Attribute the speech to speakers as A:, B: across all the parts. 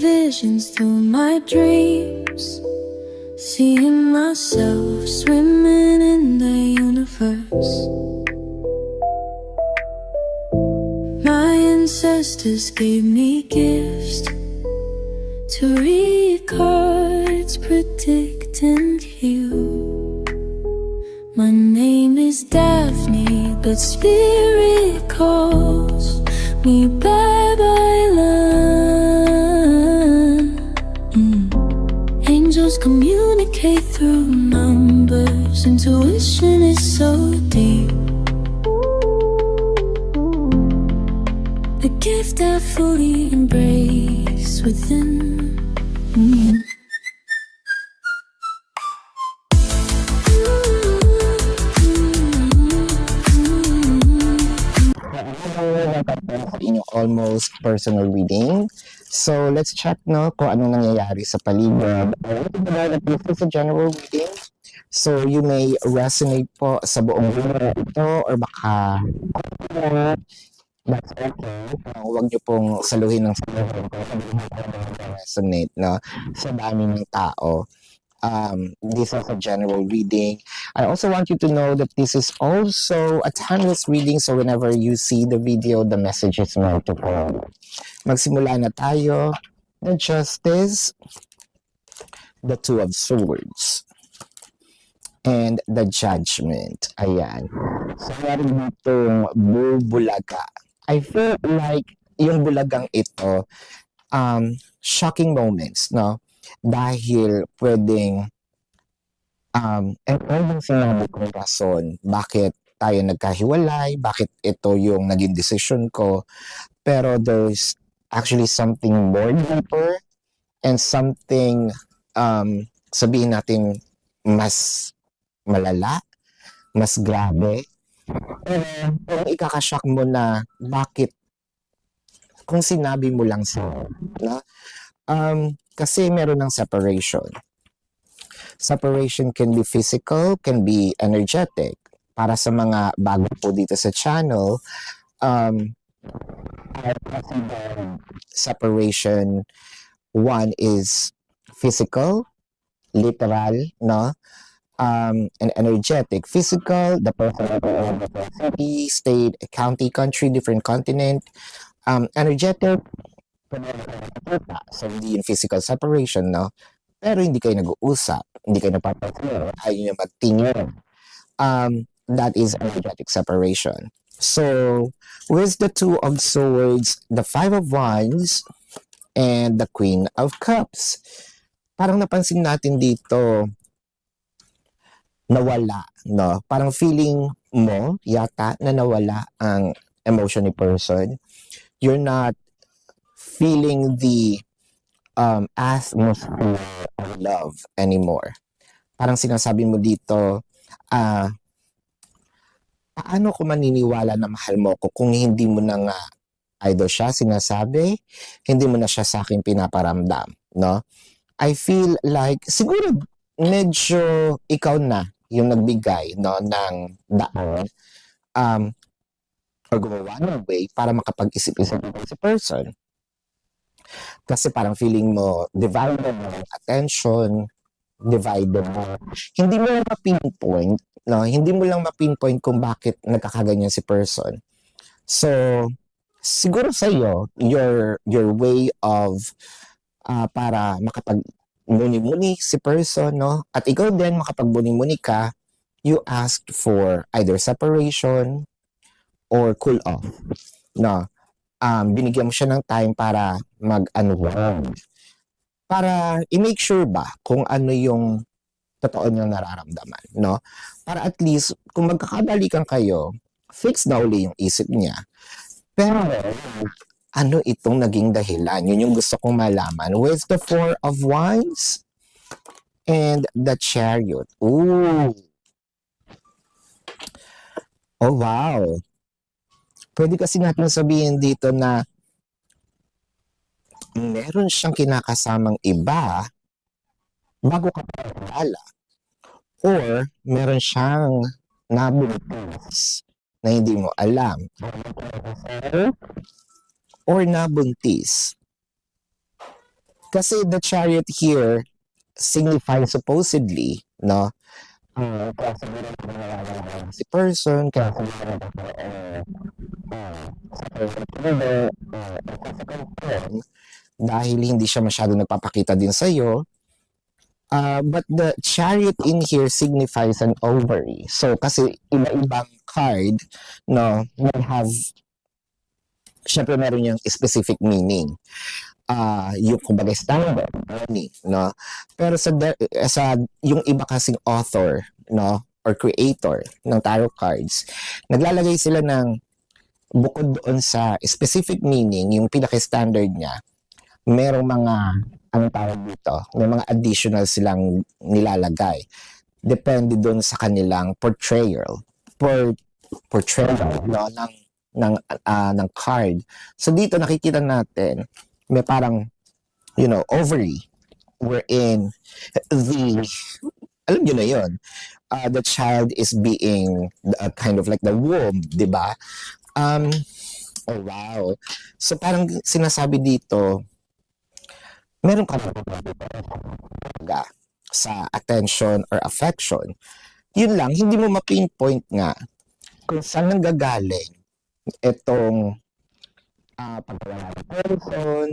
A: visions through my dreams, seeing myself swimming in the universe. My ancestors gave me gifts to read cards, predict and heal. My name is Daphne, but spirit calls me Babylon. Angels communicate through numbers. Intuition is so deep. The gift I fully embrace within.
B: Sa inyong almost personal reading. So, let's check kung anong nangyayari sa paligid. This is a general reading. So, you may resonate po sa buong video ito or baka that's okay. Huwag niyo pong saluhin ng saluhin resonate sa dami ng tao. This is a general reading. I also want you to know that this is also a timeless reading, so whenever you see the video, the message is meant to go. Magsimula na tayo. The Justice, the Two of Swords, and the Judgment. Ayan. So, meron ditong bubulaga. I feel like yung bulagang ito, shocking moments, no? Dahil pwedeng pwedeng sinabi kong rason bakit tayo nagkahiwalay, bakit ito yung naging decision ko, pero there's actually something more deeper and something sabihin natin mas malala, mas grabe. Kung ikakashock mo na bakit kung sinabi mo lang sa no? Kasi meron ng separation. Separation can be physical, can be energetic. Para sa mga bago po dito sa channel, separation, one is physical, literal, no? And energetic. Physical, the person in the city, state, county, country, different continent. Energetic, so hindi yung physical separation, no? Pero hindi kayo nag-uusap, hindi kayo napapagano, ayaw nyo magtingin. That is energetic separation. So, with the Two of Swords, the Five of Wands, and the Queen of Cups, parang napansin natin dito, nawala, no? Parang feeling mo, yata, na nawala ang emotion ni person. You're not feeling the atmosphere of love anymore. Parang sinasabi mo dito, paano ko maniniwala na mahal mo ko kung hindi mo na nga either siya sinasabi, hindi mo na siya sa akin pinaparamdam, no? I feel like, siguro medyo ikaw na yung nagbigay, no, ng daan, or gumawa ng way para makapag-isip-isip sa person. Kasi parang feeling mo, divided mo yung attention, divided mo. Hindi mo lang ma-pinpoint, no? Hindi mo lang ma-pinpoint kung bakit nagkakaganyan si person. So, siguro sa iyo, your way of para makapag-muni-muni si person, no? At ikaw din makapag-muni-muni ka, you asked for either separation or cool off, no? Binigyan mo siya ng time para mag-unwind. Para i-make sure ba kung ano yung totoo niyang nararamdaman, no? Para at least, kung magkakabalikan kayo, fix na uli yung isip niya. Pero, ano itong naging dahilan? Yun yung gusto kong malaman. With the Four of Wands and the Chariot. Ooh! Oh, wow! Pwede kasi natin sabihin dito na meron siyang kinakasamang iba bago ka pakilala. Or meron siyang nabuntis na hindi mo alam. Or nabuntis. Kasi the chariot here signifies supposedly, no? Kaya siguro nangyayari si person, kaya siguro sa person dahil hindi siya masyado nagpapakita din sa'yo. But the chariot in here signifies an ovary. So, kasi iba-ibang card, no, will have, syempre meron yung specific meaning. Yung kumbaga standard meaning, no? Pero sa yung iba kasing author, no, or creator ng tarot cards, naglalagay sila ng bukod doon sa specific meaning, yung pinaka-standard niya, merong mga, anong tawag dito, may mga additional silang nilalagay. Depende doon sa kanilang portrayal, no, ng card. So dito nakikita natin, may parang, ovary, wherein alam nyo na yun, the child is being kind of like the womb, di ba? Oh wow. So parang sinasabi dito, meron ka na sa attention or affection. Yun lang, hindi mo ma-pinpoint nga kung saan nanggagaling itong pagkawala ng person,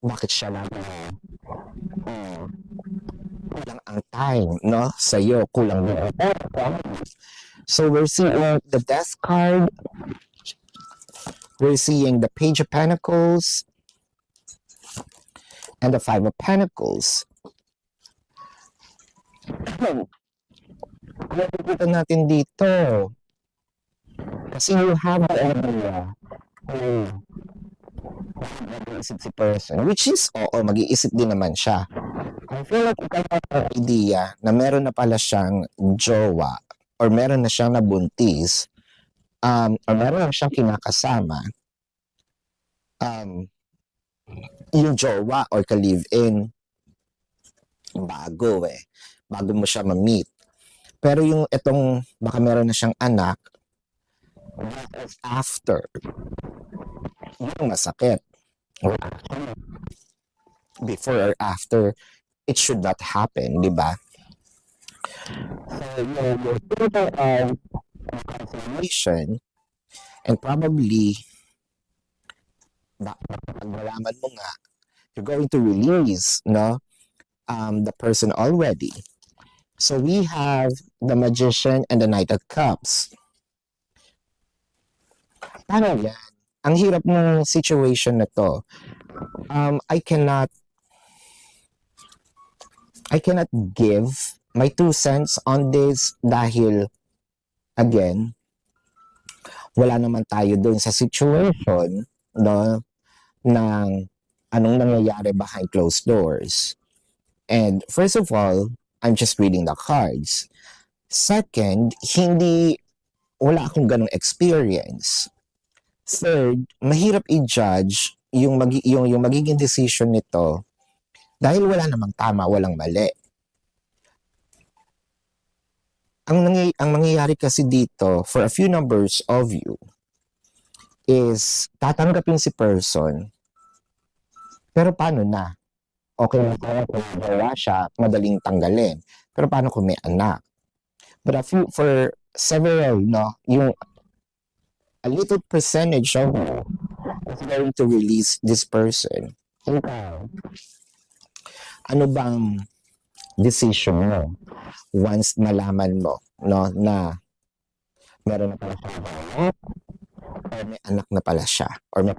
B: bakit siya lang kulang ang time, no? Sa'yo, kulang na. So we're seeing the Death card, we're seeing the Page of Pentacles, and the Five of Pentacles. Nakikita natin dito. Kasi you have the idea mag-iisip si person, which is, mag-iisip din naman siya. I feel like ikaw ang idea na meron na pala siyang jowa or meron na siyang nabuntis or meron na siyang kinakasama, yung jowa or ka-live-in, bago mo siya ma-meet. Pero yung itong, baka meron na siyang anak, after, yung masakit. Before or after, it should not happen, di ba? So, your total of confirmation, and probably, pag malaman mo nga, you're going to release, no, the person already. So, we have the Magician and the Knight of Cups. Paano yan? Ang hirap ng situation na to. I cannot give my 2 cents on this dahil, again, wala naman tayo dun sa situation, no, ng anong nangyayari behind closed doors. And first of all, I'm just reading the cards. Second, wala akong ganong experience. Third, mahirap i-judge yung magiging decision nito dahil wala namang tama, walang mali. Ang mangyayari kasi dito, for a few numbers of you, is tatanggapin si person, pero paano na? Okay na tayo kung wala siya, madaling tanggalin. Pero paano kung may anak? But for several, no, yung a little percentage of you is going to release this person. Ano bang decision mo once malaman mo, no, na meron na pala siya or may anak na pala siya or may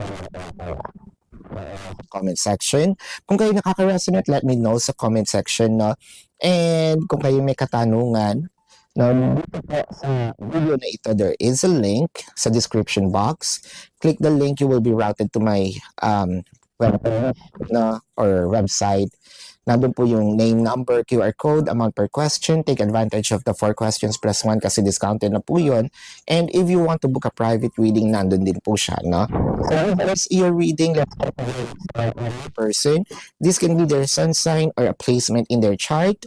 B: comment section. Kung kayo nakaka-resonate, let me know sa comment section, no? And kung kayo may katanungan, now, dito po sa video na ito, there is a link sa description box. Click the link, you will be routed to my webpage, no, or website. Nandun po yung name, number, QR code, amount per question. Take advantage of the 4 questions plus 1 kasi discounted na po yun. And if you want to book a private reading, nandun din po siya, no? So, as you're reading, let's talk about a person. This can be their sun sign or a placement in their chart.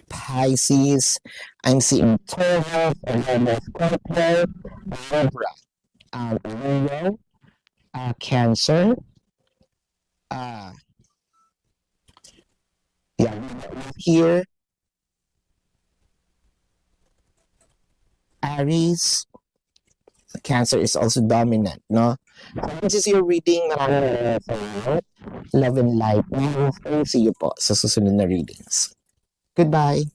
B: Pisces, I'm seeing Taurus, and then there's Scorpio, Libra, Leo, Cancer, Yeah, here, Aries, Cancer is also dominant, no? This is your reading. Maraming salamat. Love and light. See you po sa susunod na readings. Goodbye.